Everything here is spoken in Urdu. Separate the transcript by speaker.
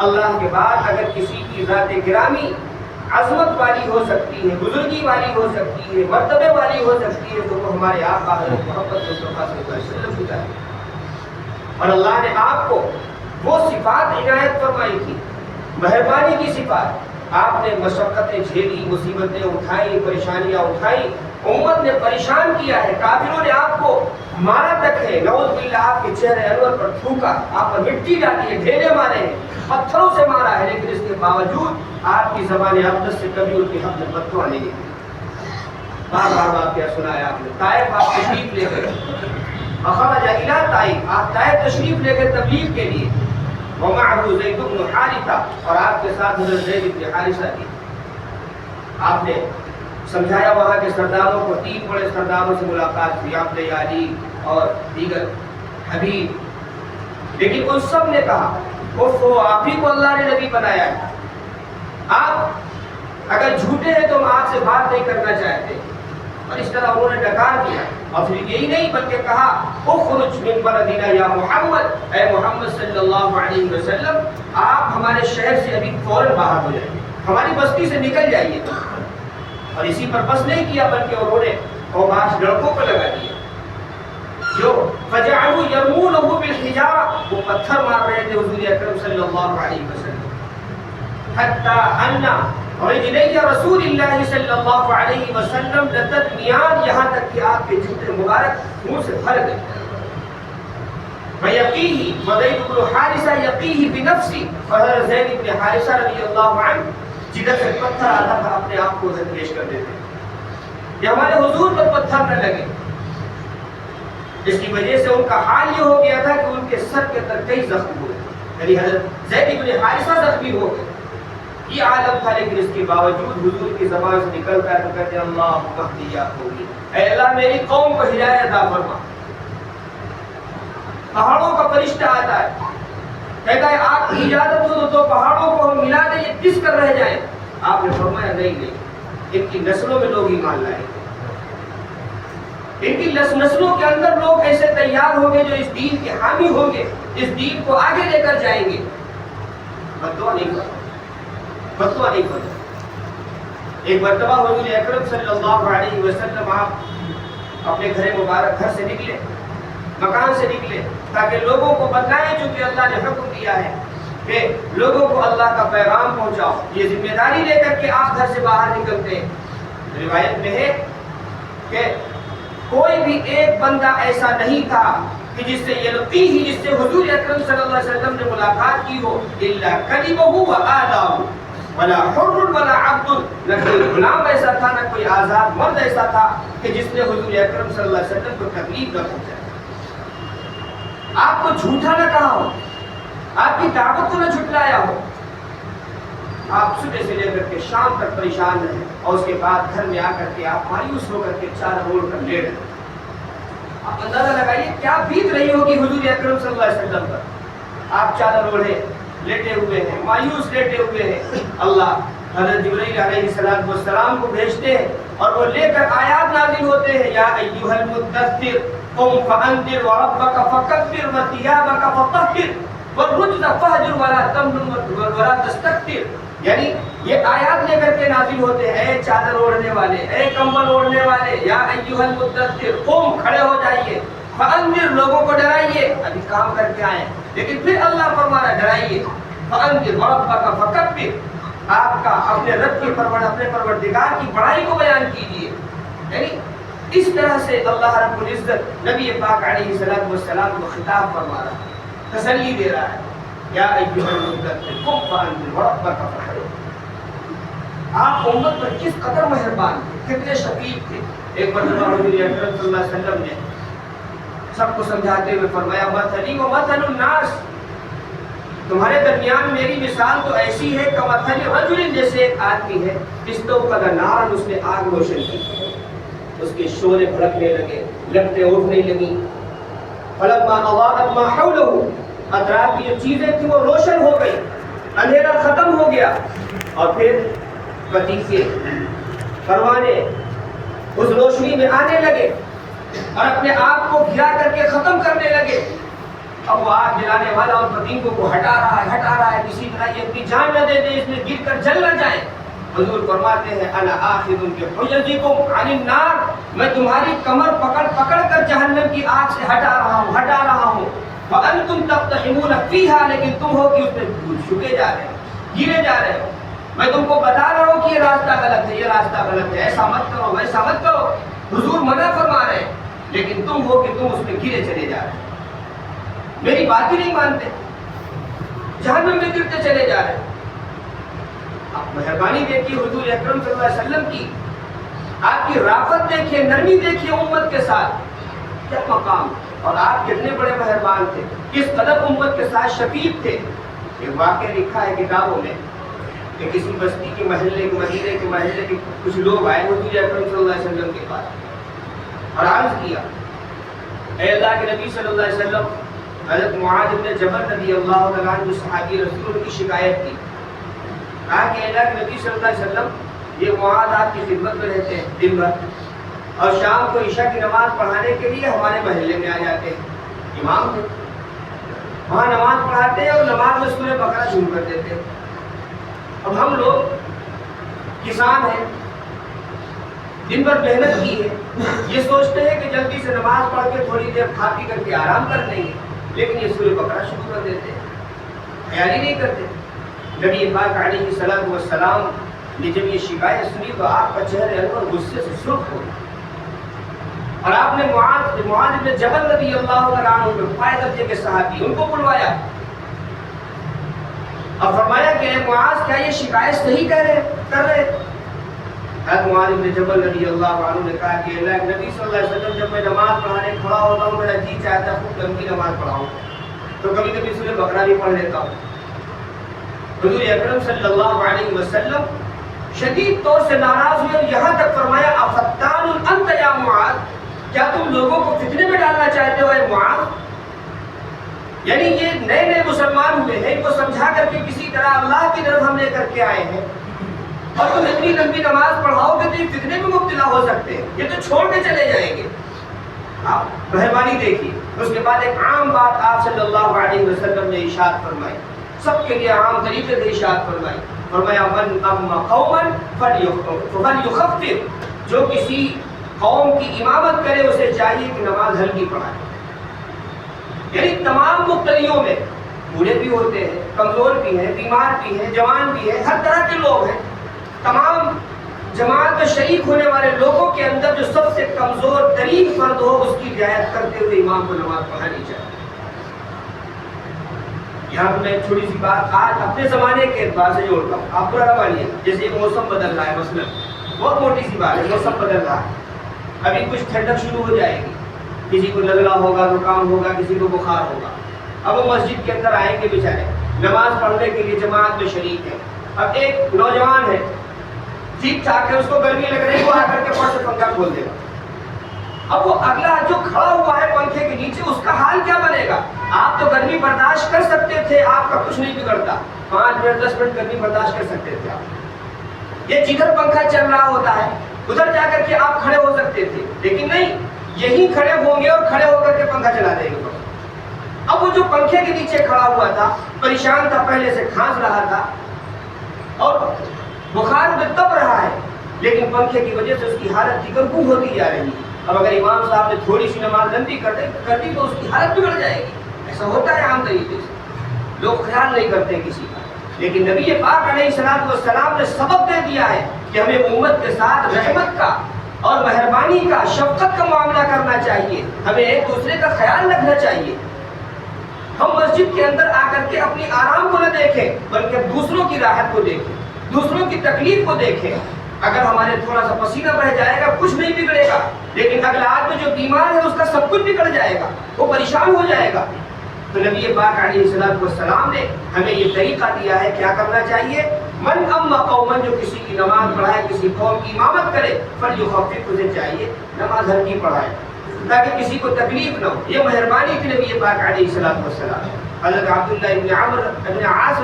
Speaker 1: اللہ کے بعد اگر کسی کی ذات گرامی عظمت والی ہو سکتی ہے، بزرگی والی ہو سکتی ہے، مرتبے والی ہو سکتی ہے، تو وہ ہمارے آقا حضرت محمد مصطفیٰ صلی اللہ علیہ وسلم کی ذات ہے۔ اور اللہ نے آپ کو وہ صفات عنایت فرمائی تھی، مہربانی کی صفات۔ آپ نے مشقتیں جھیلی، مصیبتیں اٹھائی، پریشانیاں اٹھائی، امت نے پریشان کیا ہے، کافروں نے آپ کو مارا تک ہے، نعوذ باللہ آپ کے چہرے انور پر تھوکا، آپ پر مٹی ڈالی ہے، ڈھیلے مارے ہیں، پتھروں سے مارا ہے، لیکن اس کے باوجود آپ کی زبان اقدس سے کبھی ان کے حق میں بددعا نہیں ہے۔ بار بار واقعہ سنایا آپ نے، طائف آپ تشریف لے گئے، اخرج الی طائف، آپ طائف تشریف لے گئے تبلیغ کے لیے، ومعه زید بن حارثہ، اور آپ کے ساتھ حضرت زید بن حارثہ تھی۔ آپ نے سمجھایا وہاں کے سرداروں کو، 3 بڑے سرداروں سے ملاقات ہوئی، آپ نے علی اور دیگر حبیب، لیکن ان سب نے کہا وہ آپ ہی کو اللہ نے نبی بنایا ہے، آپ اگر جھوٹے ہیں تو ہم آپ سے بات نہیں کرنا چاہتے، اور اس طرح انہوں نے ڈکار دیا۔ اور پھر یہی نہیں بلکہ کہا اخرج من بلدنا یا محمد، اے محمد صلی اللہ علیہ وسلم آپ ہمارے شہر سے ابھی فوراً باہر ہو جائیے، ہماری بستی سے نکل جائیے۔ اور اسی پر بس نہیں کیا بلکہ انہوں نے اوباش لڑکوں کو لگا دیا جو فجعلوا يرمونه بالحجارة، وہ پتھر مار رہے تھے حضور اکرم صلی اللہ علیہ وسلم، حتى ان رجلي رسول اللہ صلی اللہ علیہ وسلم لتدمیان، یہاں تک کہ آپ کے جوتے مبارک منہ سے بھر گئے۔ ويقيه وزيد بن حارثة يقيه بنفسه، اور حضرت زید بن حارثہ رضی اللہ عنہ جدھر سے پتھر آتا تھا اپنے آپ کو ادھر پیش کر دیتے کہ ہمارے حضور پر پتھر نہ لگے۔ اس کی وجہ سے ان کا حال یہ ہو گیا تھا کہ ان کے سر کے اندر کئی زخم ہوئے، یعنی حضرت زید بن حارثہ زخمی ہو گئے۔ یہ عالم تھا، لیکن اس کے باوجود حضور کی زبان سے نکلتا ہے تو کہتے ہیں اللہ مہدیات ہوگی، اے اللہ میری قوم کو ہدایت عطا فرما۔ پہاڑوں کا فرشتہ آتا ہے، کہتا ہے آپ کی اجازت ہو تو پہاڑوں کو ہم ملا دیں، یہ کس کر رہ جائیں؟ آپ نے فرمایا نہیں، ان کی نسلوں میں لوگ ایمان لائیں گے، ان کی نسلوں کے اندر لوگ ایسے تیار ہوں گے جو اس دین کے حامی ہوں گے، اس دین کو آگے لے کر جائیں گے۔ بددعا نہیں کرو، بددعا نہیں کرو۔ ایک مرتبہ حضور اکرم صلی اللہ علیہ وسلم آپ اپنے گھر سے نکلے، مکان سے نکلے تاکہ لوگوں کو بتائیں، چونکہ اللہ نے حکم دیا ہے کہ لوگوں کو اللہ کا پیغام پہنچاؤ، یہ ذمہ داری لے کر کے آپ گھر سے باہر نکلتے ہیں۔ روایت میں ہے کہ کوئی بھی ایک بندہ ایسا نہیں تھا کہ جس سے یلقی ہی، جس سے حضور اکرم صلی اللہ علیہ وسلم نے ملاقات کی ہو، الا کلمہ وآداہ ولا حر ولا عبد، نہ کوئی غلام ایسا تھا نہ کوئی آزاد مرد ایسا تھا کہ جس نے حضور اکرم صلی اللہ علیہ وسلم کو تکلیف نہ پہنچائی، آپ کو جھوٹا نہ کہا ہو، آپ کی دعوت کو نہ جھٹلایا ہو۔ آپ صبح سے لے کر کے شام تک پریشان رہے، اور اس کے بعد گھر میں آ کر کے آپ مایوس ہو کر کے چادر اوڑھ کر لیٹ رہے۔ آپ اندازہ لگائیے کیا بیت رہی ہوگی حضور اکرم صلی اللہ علیہ وسلم پر۔ آپ چادر اوڑھے لیٹے ہوئے ہیں، مایوس لیٹے ہوئے ہیں، اللہ حضرت جبرائیل علیہ السلام کو بھیجتے ہیں اور وہ لے کر آیات نازل ہوتے ہیں، یا ایھا المدثر قم فانذر وربک فکبر وثیابک فطہر والرجز فہجر ولا تمنن ولا تستکبر، یعنی یہ آیات لے کر کے نازل ہوتے ہیں، اے چادر اوڑھنے والے، اے کمبل اوڑھنے والے، یا ایھا المدثر قم، کھڑے ہو جائیے، فانذر، لوگوں کو ڈرائیے، ابھی کام کر کے آئے، لیکن پھر اللہ فرمانا ڈرائیے، فانذر وربک فکبر، آپ کا اپنے رب کی اپنے پروردگار کی بڑائی کو بیان کیجیے۔ یعنی اس طرح سے اللہ رب العزت نبی پاک علیہ السلام کو خطاب فرما رہا ہے، تسلی دے رہا ہے، یا ایھا المدثر قم فانذر وربک فکبر۔ آپ امت پر کس قدر مہربان تھے، کتنے شفیق تھے۔ ایک مرتبہ حضور اکرم صلی اللہ علیہ وسلم نے سب کو سمجھاتے ہوئے فرمایا مثلی و مثل الناس، تمہارے درمیان میری مثال تو ایسی ہے کہ مثل رجل، جیسے ایک آدمی ہے استوقد نارا، اس نے آگ روشن کی، اس کے شعلے بھڑکنے لگے، لپٹیں اٹھنے لگی، فلما اضاءت ما حوله، اطراف کی جو چیزیں تھیں وہ روشن ہو گئی، اندھیرا ختم ہو گیا، اور پھر پتیسے پروانے اس روشنی میں آنے لگے اور اپنے آپ کو گھرا کر کے ختم کرنے لگے۔ اب وہ آگ جلانے والا ان پتنگوں کو ہٹا رہا ہے کسی طرح یہ اپنی جان نہ دے دے، اس میں گر کر جل نہ جائے۔ حضور فرماتے ہیں انا آخذ بحجزکم عن النار، میں تمہاری کمر پکڑ کر جہنم کی آگ سے ہٹا رہا ہوں وانتم تقتحمون فیہا، لیکن تم ہو کہ اس میں جھکے جا رہے ہو، گرے جا رہے ہو۔ میں تم کو بتا رہا ہوں کہ یہ راستہ غلط ہے، یہ راستہ غلط ہے، ایسا مت کرو ویسا مت کرو، حضور منع فرما رہے ہیں، لیکن تم ہو کہ تم اس میں گرے چلے جا رہے ہو، میری بات ہی نہیں مانتے، جہنم میں گرتے چلے جا رہے ہیں۔ آپ مہربانی دیکھیے حضور اکرم صلی اللہ علیہ وسلم کی، آپ کی رافت دیکھیے، نرمی دیکھیے امت کے ساتھ، کیا مقام، اور آپ کتنے بڑے مہربان تھے، کس قدر امت کے ساتھ شفیق تھے۔ ایک واقعہ لکھا ہے کتابوں میں کہ کسی بستی کے محلے مدینے کے محلے کے کچھ لوگ آئے حضور اکرم صلی اللہ علیہ وسلم کے پاس اور عرض کیا، اے اللہ کے نبی صلی اللہ علیہ وسلم، حضرت معاذ بن جبل رضی اللہ تعالیٰ عنہ جو صحابی رسول کی شکایت کی، کہا کہ اللہ کے نبی صلی اللہ علیہ وسلم یہ معاذ آپ کی خدمت میں رہتے ہیں دن بھر، اور شام کو عشاء کی نماز پڑھانے کے لیے ہمارے محلے میں آ جاتے ہیں، امام تھے، وہاں نماز پڑھاتے ہیں اور نماز میں سورہ بقرہ شروع کر دیتے ہیں۔ اب ہم لوگ کسان ہیں، دن بھر محنت کی ہے، یہ سوچتے ہیں کہ جلدی سے نماز پڑھ کے تھوڑی دیر کھا پی کر کے آرام کر لیں گے، لیکن یہ سورہ بقرہ شروع کر دیتے ہیں، خیال ہی نہیں کرتے۔ نبی پاک علیہ الصلوۃ والسلام نے جب یہ شکایت سنی تو آپ کا چہرہ انور غصے سے سرخ ہو گیا، اور آپ نے معاذ بن جبل رضی اللہ عنہ کے پائے درجے کے صحابی ان کو بلوایا اور فرمایا کہ اے معاذ کیا یہ شکایت صحیح کر رہے؟ حضرت معاذ بن جبل رضی اللہ عنہ نے کہا کہ اللہ کے نبی صلی اللہ علیہ وسلم جب میں نماز پڑھانے کھڑا ہوتا ہوں میرا جی چاہتا ہے خوب لمبی نماز پڑھاؤں، تو کبھی کبھی سورہ بقرہ بھی پڑھ لیتا ہوں۔ حضور اکرم صلی اللہ علیہ وسلم شدید طور سے ناراض ہوئے اور یہاں تک فرمایا افتان انت یا معاذ، کیا تم لوگوں کو فتنے میں ڈالنا چاہتے ہو اے معاذ؟ یعنی یہ نئے نئے مسلمان ہوئے ہیں، ان کو سمجھا کر کے کسی طرح اللہ کی طرف ہم لے کر کے آئے ہیں، اور تم اتنی لمبی نماز پڑھاؤ گے تو یہ فتنے میں مبتلا ہو سکتے ہیں، یہ تو چھوڑ کے چلے جائیں گے۔ آپ مہربانی دیکھیے، اس کے بعد ایک عام بات آپ صلی اللہ علیہ وسلم نے ارشاد فرمائی، سب کے لیے عام طریقے سے ارشاد فرمائی، فرمایا من اما قوما فلیخفف، جو کسی قوم کی امامت کرے اسے چاہیے کہ نماز ہلکی پڑھائے۔ یعنی تمام مبتلیوں میں بوڑھے بھی ہوتے ہیں، کمزور بھی ہیں، بیمار بھی ہیں، جوان بھی ہیں، ہر طرح کے لوگ ہیں، تمام جماعت میں شریک ہونے والے لوگوں کے اندر جو سب سے کمزور ترین فرد ہو اس کی رعایت کرتے ہوئے امام کو نماز پڑھانی چاہیے۔ یہاں پہ میں ایک چھوٹی سی بات آج اپنے زمانے کے اعتبار سے جوڑتا ہوں، آپ پورا مانیے، جیسے ایک موسم بدل رہا ہے، مثلا بہت موٹی سی بات ہے، موسم بدل رہا ہے، ابھی کچھ ٹھنڈک شروع ہو جائے گی، کسی کو لگنا ہوگا، زکام ہوگا، کسی کو بخار ہوگا، اب وہ مسجد کے اندر آئیں گے بیچارے نماز پڑھنے کے لیے جماعت میں شریک ہے۔ اب ایک نوجوان ہے ٹھیک ٹھاک ہے، اس کو گرمی لگ رہی ہے، وہ آ کر کے فٹ سے پنکھا کھول دے گا، اب وہ اگلا جو کھڑا ہوا ہے پنکھے کے نیچے اس کا حال کیا بنے گا؟ آپ تو گرمی برداشت کر سکتے تھے، آپ کا کچھ نہیں بگڑتا، 5 منٹ 10 منٹ گرمی برداشت کر سکتے تھے آپ، یہ جدھر پنکھا چل رہا ہوتا ہے ادھر جا کر کے آپ کھڑے ہو سکتے تھے، لیکن نہیں، یہی کھڑے ہوں گے اور کھڑے ہو کر کے پنکھا چلا دیں گے۔ اب وہ جو پنکھے کے نیچے کھڑا ہوا تھا، پریشان تھا، پہلے سے کھانس رہا تھا اور بخار میں تپ رہا ہے، لیکن پنکھے کی وجہ سے اس کی حالت دگرگوں ہوتی جا رہی ہے۔ اب اگر امام صاحب نے تھوڑی سی نماز لمبی کر دی تو اس کی حالت بگڑ جائے گی، ایسا ہوتا ہے عام طریقے سے، لوگ خیال نہیں کرتے کسی کا، لیکن نبی پاک علیہ الصلوۃ والسلام نے سبق دے دیا ہے کہ ہمیں امت کے ساتھ رحمت کا اور مہربانی کا، شفقت کا معاملہ کرنا چاہیے، ہمیں ایک دوسرے کا خیال رکھنا چاہیے۔ ہم مسجد کے اندر آ کر کے اپنی آرام کو نہ دیکھیں بلکہ دوسروں کی راحت کو دیکھیں، دوسروں کی تکلیف کو دیکھیں۔ اگر ہمارے تھوڑا سا پسینہ بہ جائے گا کچھ نہیں بگڑے گا، لیکن اگلا آدمی جو بیمار ہے اس کا سب کچھ بگڑ جائے گا، وہ پریشان ہو جائے گا۔ تو نبی پاک علیہ الصلوۃ والسلام نے ہمیں یہ طریقہ دیا ہے کیا کرنا چاہیے، من اما قوما، جو کسی کی نماز پڑھائے، کسی قوم کی امامت کرے، فلیخفف، اسے چاہیے نماز ہلکی پڑھائے تاکہ کسی کو تکلیف نہ ہو۔ یہ مہربانی تھی نبی پاک علیہ الصلوۃ والسلام۔ حضرت عبداللہ ابن عمرو ابن عاص